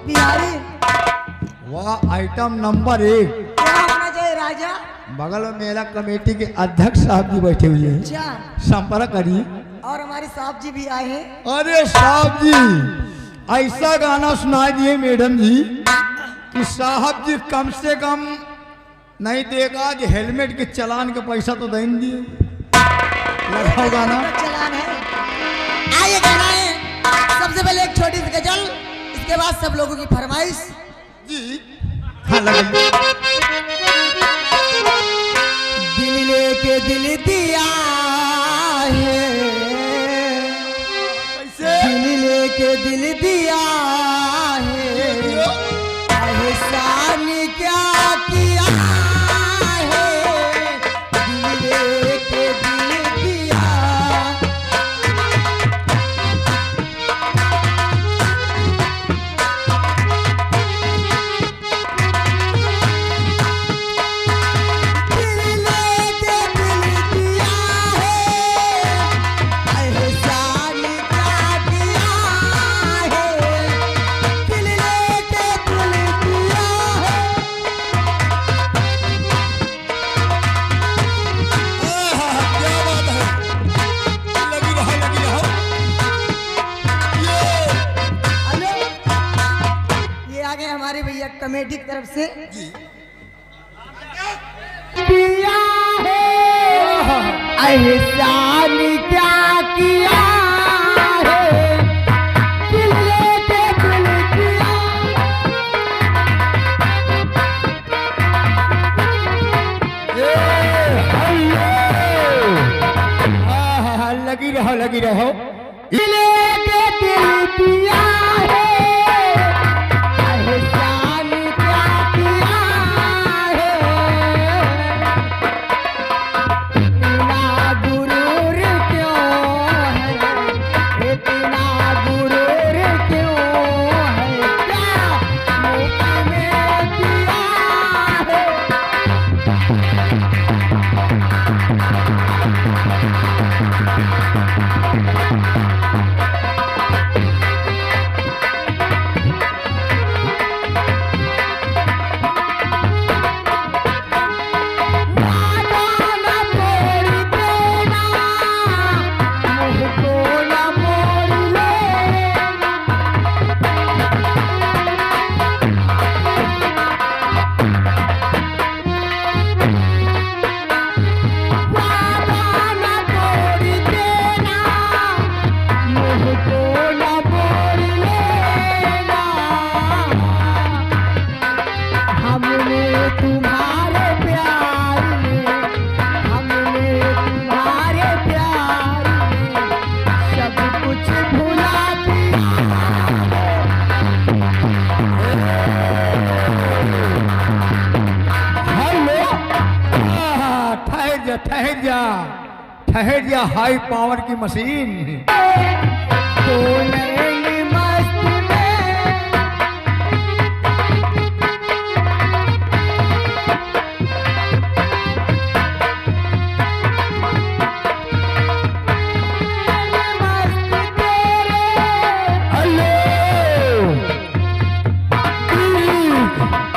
बिहारी वाह, item number 1। क्या होना चाहिए राजा? बगल में मेला कमेटी के अध्यक्ष साहब जी बैठे हुए हैं, अच्छा, संपर्क करिए। और हमारे साहब जी भी आए हैं। अरे साहब जी, ऐसा गाना सुना दिए मैडम जी कि साहब जी कम से कम नहीं देगा कि हेलमेट के चलान के पैसा तो दें दिए। लगाओ गाना। चलान है। आइए गाना है। सबसे पहले एक छोटी सी गजल, इसके बाद सब लोगों की फरमाइश। जी हाँ, लगाइए। दिल लेके दिल दिया है, दिल लेके दिल दिया है, एहसान क्या किया है, दिल लेके दिल दिया। कमेटी की तरफ से किया है, एहसान क्या किया है, दिल लेके दिल दिया। लगी रहो। दिल लेके दिल दिया है, ठहर जा हाई पावर की मशीन। तो नैनी मस्ती में मस्ती तेरे। हेलो,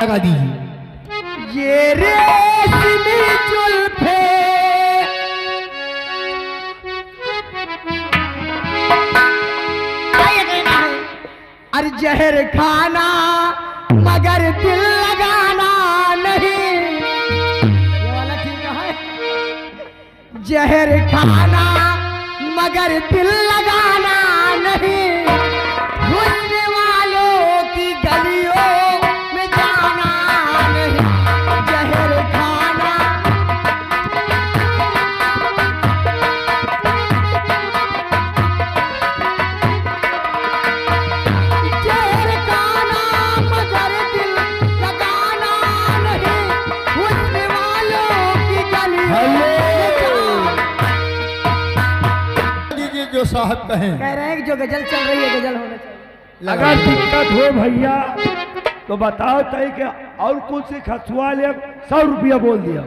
लगा दीजिए। ये रेशमी जुल्फे अरे जहर खाना मगर दिल लगाना नहीं। ये वाला ठीक है। जहर खाना मगर दिल लगाना नहीं, हुस्न वालों की गलियों में जाना नहीं। जहर खाना जो साहब कहें। कह रहे हैं कि जो गजल चल रही है गजल होना चाहिए। अगर दिक्कत हो भैया तो बताओ तय के और कुछ से खसुआ ले 100 रुपया बोल दिया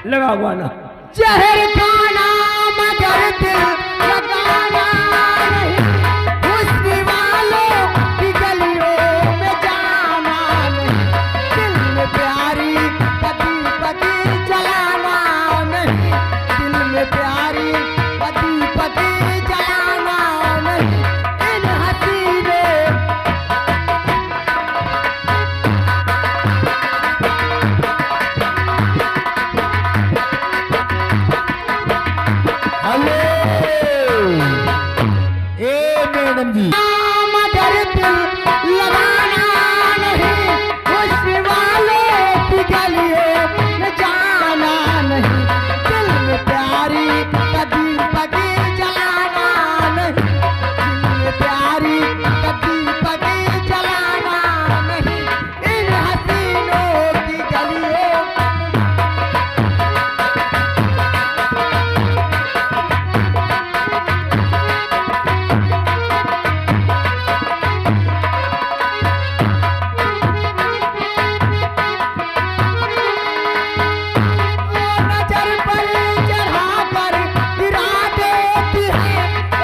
लगा हुआ ना। जहर खाना मगर प्यारी दीपक जलाना नहीं इन हसीने। हेलो ए मैडम जी, मगर दिल लगाना नहीं उस वालों की गलियों में जाना नहीं। दिल में प्यारी दीपक जलाना नहीं, दिल में प्यारी दीपक जलाना नहीं इन हसीनों की गलियों। नजर पर चढ़ाकर गिरा देती है,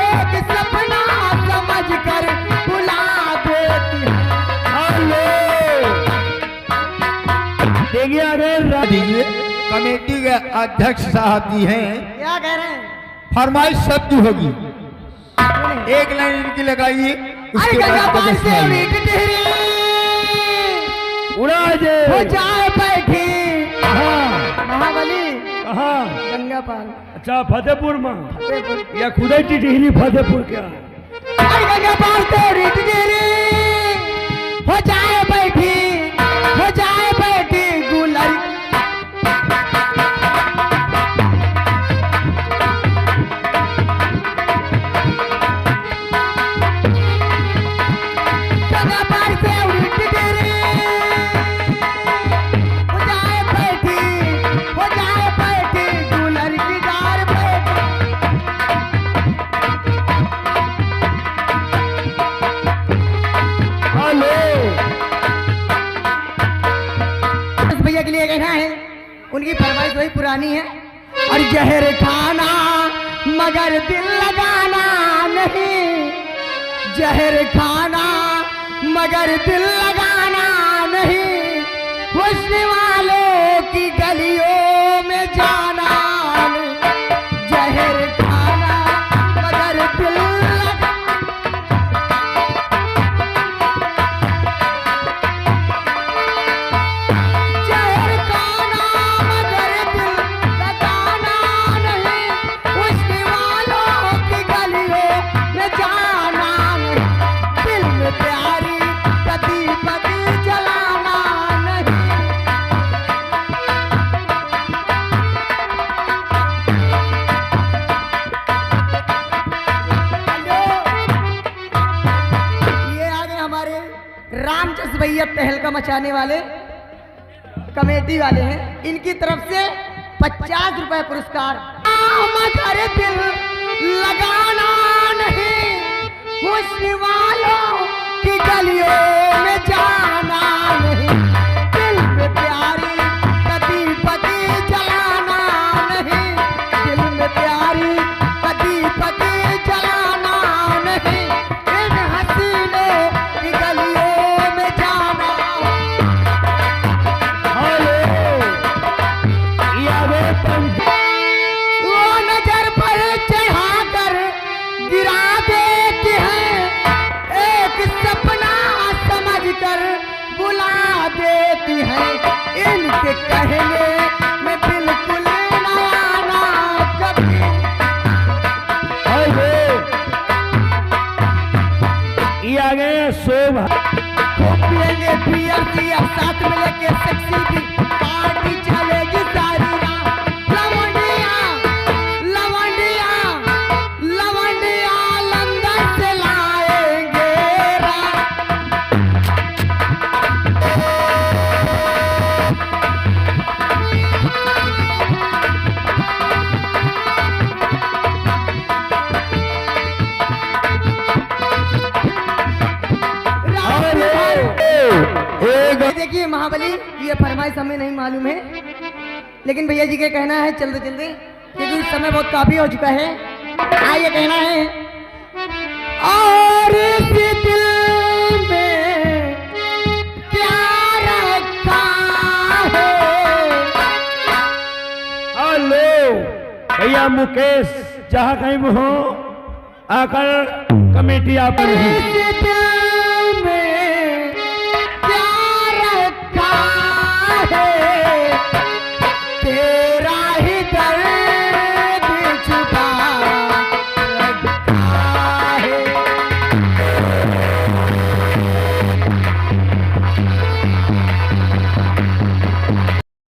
एक सपना समझकर बुला देती है। देखिए अरे दीजिए कमेटी के अध्यक्ष साहब जी हैं, क्या कह रहे हैं? फरमाइश शब्द होगी, एक लाइन इनकी लगाइए, अरे उसके गंगा बाद पार बजट से सुनाइए। उड़ी टिहरी उड़ा हो जे जाए बैठी कहाँ महाबली कहाँ? गंगा पार अच्छा फतेहपुर में फतेहपुर। या खुदे टिहरी फतेहपुर क्या? अरे गंगा पार से उड़ी टिहरी हो जाए बैठी गुलर। गंगा पार से उड़ी टिहरी हो जाए बैठी गुलर की डार बैठी। हेलो इस भैया के लिए कहना है, उनकी फरमाइश वही पुरानी है। और जहर खाना मगर दिल लगाना नहीं, जहर खाना मगर दिल लगाना नहीं, हुस्न वालों की गलियों में जाना नहीं। जहर खाना मगर दिल लगा जहर खाना मगर दिल लगाना नहीं, हुस्न वालों की गलियों में जाना नहीं। दिल में प्यारी दीपक जलाना नहीं। ये आगे हमारे रामचंद्र भैया तहलका मचाने वाले कमेटी वाले हैं, इनकी तरफ से 50 रुपए पुरस्कार। मगर दिल लगाना नहीं, हुस्न वालों की गलियों में जाना नहीं। दिल में प्यारी दीपक जलाना नहीं, दिल में प्यारी दीपक जलाना नहीं इन हसीनों की गलियों में जाना। हेलो या वे पंख वो नजर पर चढ़ाकर गिरा देती है, एक सपना समझकर बुला देती है। इनके कहने में बिल्कुल न आना कभी। हेलो ये आ गए शोभा खूब पिएंगे पियर की, अब साथ में लेके सेक्सी की पार्टी चलेगी सारी रात। लवंडिया लवंडिया लवंडिया लंदन से लाएंगे रात। देखिए महाबली, ये फरमाइश हमें नहीं मालूम है, लेकिन भैया जी का कहना है जल्दी जल्दी, क्योंकि समय बहुत काफी हो चुका है। आइए कहना है, और इस दिल में प्यार रखा है। हेलो भैया मुकेश जहाँ कहीं भी हो आकर कमेटी आप नहीं